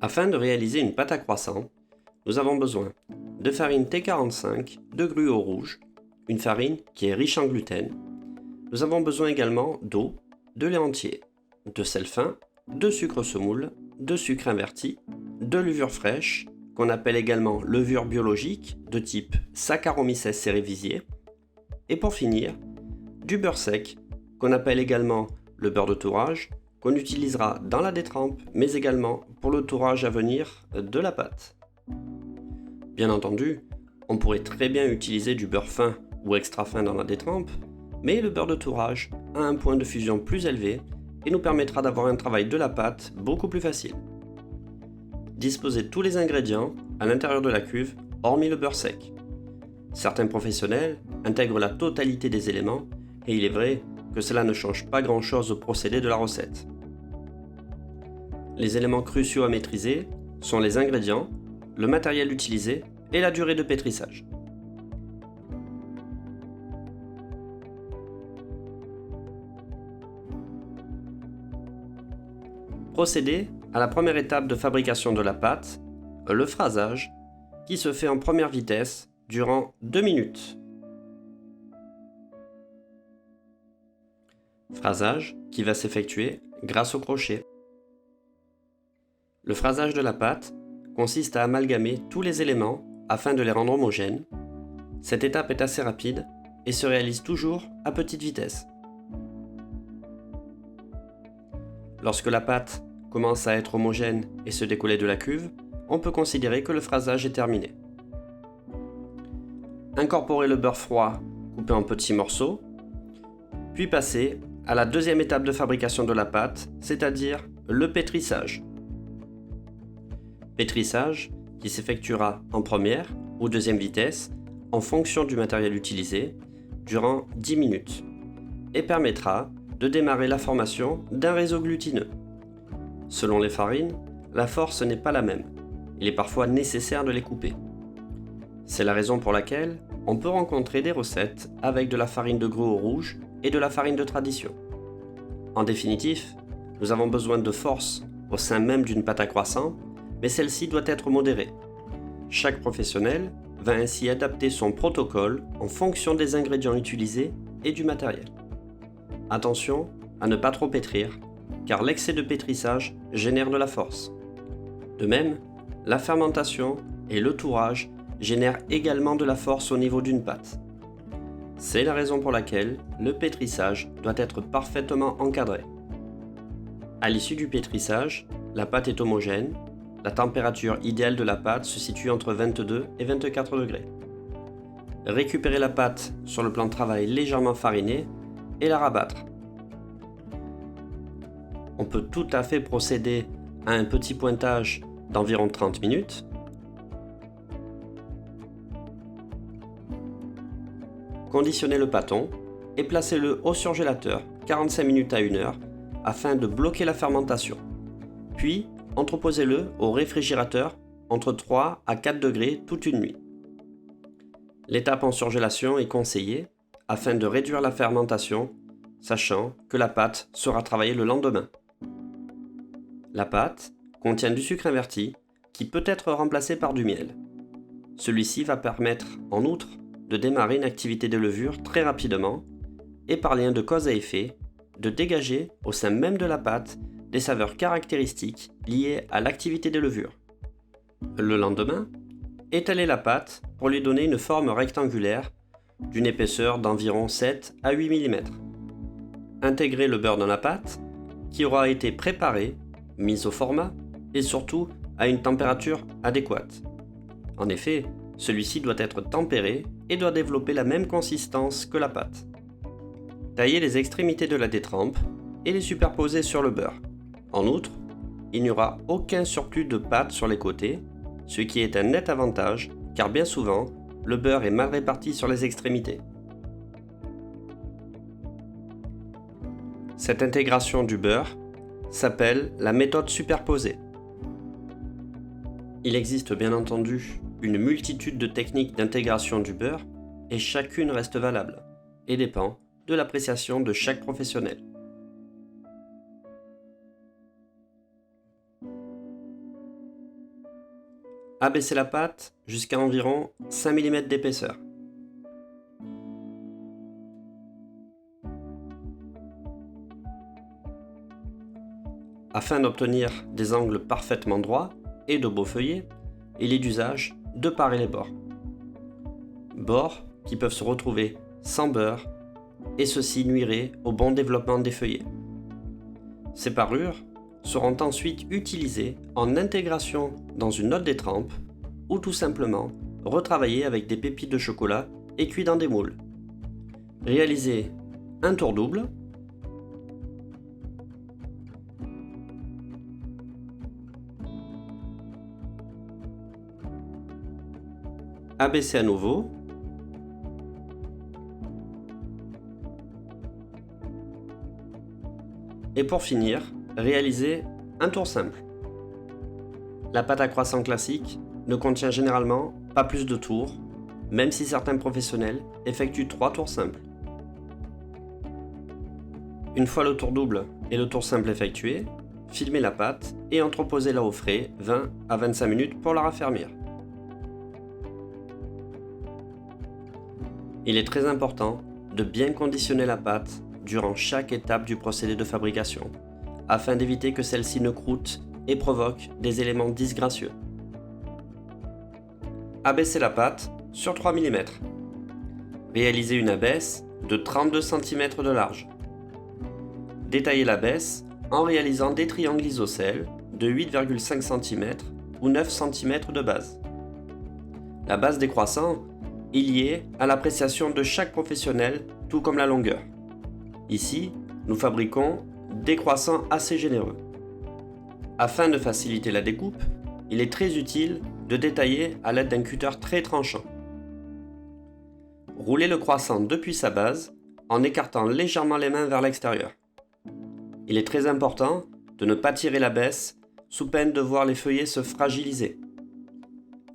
Afin de réaliser une pâte à croissant, nous avons besoin de farine T45, de gruau rouge, une farine qui est riche en gluten. Nous avons besoin également d'eau, de lait entier, de sel fin, de sucre semoule, de sucre inverti, de levure fraîche, qu'on appelle également levure biologique de type Saccharomyces cerevisiae, et pour finir, du beurre sec, qu'on appelle également le beurre de tourrage, qu'on utilisera dans la détrempe, mais également pour le tourrage à venir de la pâte. Bien entendu, on pourrait très bien utiliser du beurre fin ou extra fin dans la détrempe, mais le beurre de tourrage a un point de fusion plus élevé et nous permettra d'avoir un travail de la pâte beaucoup plus facile. Disposez tous les ingrédients à l'intérieur de la cuve, hormis le beurre sec. Certains professionnels intègrent la totalité des éléments et il est vrai que cela ne change pas grand-chose au procédé de la recette. Les éléments cruciaux à maîtriser sont les ingrédients, le matériel utilisé et la durée de pétrissage. Procédez à la première étape de fabrication de la pâte, le phrasage, qui se fait en première vitesse durant 2 minutes. Phrasage qui va s'effectuer grâce au crochet. Le phrasage de la pâte consiste à amalgamer tous les éléments afin de les rendre homogènes. Cette étape est assez rapide et se réalise toujours à petite vitesse. Lorsque la pâte commence à être homogène et se décoller de la cuve, on peut considérer que le phrasage est terminé. Incorporez le beurre froid coupé en petits morceaux, puis passez à la deuxième étape de fabrication de la pâte, c'est-à-dire le pétrissage. Pétrissage qui s'effectuera en première ou deuxième vitesse en fonction du matériel utilisé durant 10 minutes et permettra de démarrer la formation d'un réseau glutineux. Selon les farines, la force n'est pas la même. Il est parfois nécessaire de les couper. C'est la raison pour laquelle on peut rencontrer des recettes avec de la farine de gruau rouge et de la farine de tradition. En définitive, nous avons besoin de force au sein même d'une pâte à croissant, mais celle-ci doit être modérée. Chaque professionnel va ainsi adapter son protocole en fonction des ingrédients utilisés et du matériel. Attention à ne pas trop pétrir, car l'excès de pétrissage génère de la force. De même, la fermentation et le tourrage génèrent également de la force au niveau d'une pâte. C'est la raison pour laquelle le pétrissage doit être parfaitement encadré. À l'issue du pétrissage, la pâte est homogène. La température idéale de la pâte se situe entre 22 et 24 degrés. Récupérez la pâte sur le plan de travail légèrement fariné et la rabattre. On peut tout à fait procéder à un petit pointage d'environ 30 minutes. Conditionnez le pâton et placez-le au surgélateur 45 minutes à 1 heure afin de bloquer la fermentation. Puis, entreposez-le au réfrigérateur entre 3 à 4 degrés toute une nuit. L'étape en surgélation est conseillée afin de réduire la fermentation, sachant que la pâte sera travaillée le lendemain. La pâte contient du sucre inverti qui peut être remplacé par du miel. Celui-ci va permettre, en outre, de démarrer une activité de levure très rapidement et par lien de cause à effet, de dégager au sein même de la pâte des saveurs caractéristiques liées à l'activité des levures. Le lendemain, étalez la pâte pour lui donner une forme rectangulaire d'une épaisseur d'environ 7 à 8 mm. Intégrez le beurre dans la pâte qui aura été préparé, mis au format et surtout à une température adéquate. En effet, celui-ci doit être tempéré et doit développer la même consistance que la pâte. Taillez les extrémités de la détrempe et les superposer sur le beurre. En outre, il n'y aura aucun surplus de pâte sur les côtés, ce qui est un net avantage car bien souvent, le beurre est mal réparti sur les extrémités. Cette intégration du beurre s'appelle la méthode superposée. Il existe bien entendu une multitude de techniques d'intégration du beurre et chacune reste valable et dépend de l'appréciation de chaque professionnel. Abaisser la pâte jusqu'à environ 5 mm d'épaisseur. Afin d'obtenir des angles parfaitement droits et de beaux feuillets, il est d'usage de parer les bords. Bords qui peuvent se retrouver sans beurre, et ceci nuirait au bon développement des feuillets. Ces parures seront ensuite utilisées en intégration dans une note détrempe ou tout simplement retravaillées avec des pépites de chocolat et cuits dans des moules. Réalisez un tour double, abaissez à nouveau, et pour finir, réalisez un tour simple. La pâte à croissant classique ne contient généralement pas plus de tours, même si certains professionnels effectuent 3 tours simples. Une fois le tour double et le tour simple effectué, filmez la pâte et entreposez-la au frais 20 à 25 minutes pour la raffermir. Il est très important de bien conditionner la pâte durant chaque étape du procédé de fabrication, afin d'éviter que celle-ci ne croûte et provoque des éléments disgracieux. Abaissez la pâte sur 3 mm. Réalisez une abaisse de 32 cm de large. Détaillez l'abaisse en réalisant des triangles isocèles de 8,5 cm ou 9 cm de base. La base des croissants est liée à l'appréciation de chaque professionnel, tout comme la longueur. Ici, nous fabriquons des croissants assez généreux. Afin de faciliter la découpe, il est très utile de détailler à l'aide d'un cutter très tranchant. Roulez le croissant depuis sa base en écartant légèrement les mains vers l'extérieur. Il est très important de ne pas tirer l'abaisse sous peine de voir les feuillets se fragiliser.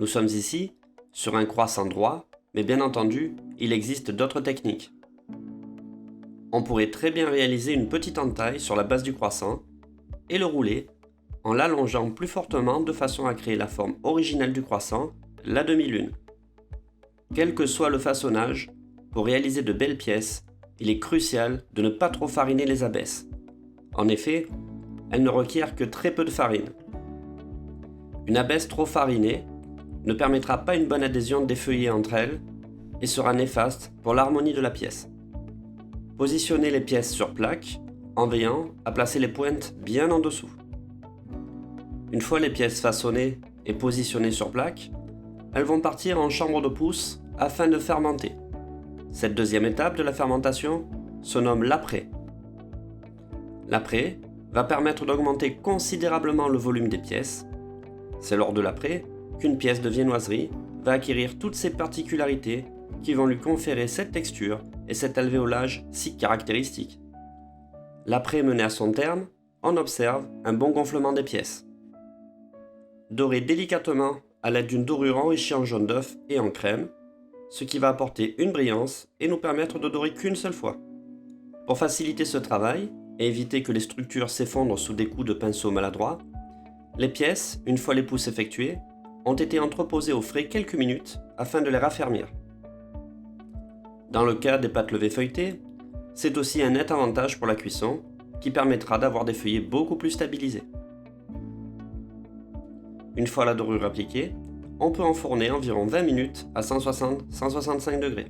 Nous sommes ici sur un croissant droit, mais bien entendu, il existe d'autres techniques. On pourrait très bien réaliser une petite entaille sur la base du croissant et le rouler en l'allongeant plus fortement de façon à créer la forme originale du croissant, la demi-lune. Quel que soit le façonnage, pour réaliser de belles pièces, il est crucial de ne pas trop fariner les abaisses. En effet, elles ne requièrent que très peu de farine. Une abaisse trop farinée ne permettra pas une bonne adhésion des feuillets entre elles et sera néfaste pour l'harmonie de la pièce. Positionnez les pièces sur plaque en veillant à placer les pointes bien en dessous. Une fois les pièces façonnées et positionnées sur plaque, elles vont partir en chambre de pousse afin de fermenter. Cette deuxième étape de la fermentation se nomme l'après. L'après va permettre d'augmenter considérablement le volume des pièces. C'est lors de l'après qu'une pièce de viennoiserie va acquérir toutes ses particularités qui vont lui conférer cette texture et cet alvéolage si caractéristiques. L'après mené à son terme, on observe un bon gonflement des pièces. Dorez délicatement à l'aide d'une dorure enrichie en jaune d'œuf et en crème, ce qui va apporter une brillance et nous permettre de dorer qu'une seule fois. Pour faciliter ce travail et éviter que les structures s'effondrent sous des coups de pinceau maladroits, les pièces, une fois les pousses effectuées, ont été entreposées au frais quelques minutes afin de les raffermir. Dans le cas des pâtes levées feuilletées, c'est aussi un net avantage pour la cuisson qui permettra d'avoir des feuillets beaucoup plus stabilisés. Une fois la dorure appliquée, on peut enfourner environ 20 minutes à 160-165 degrés.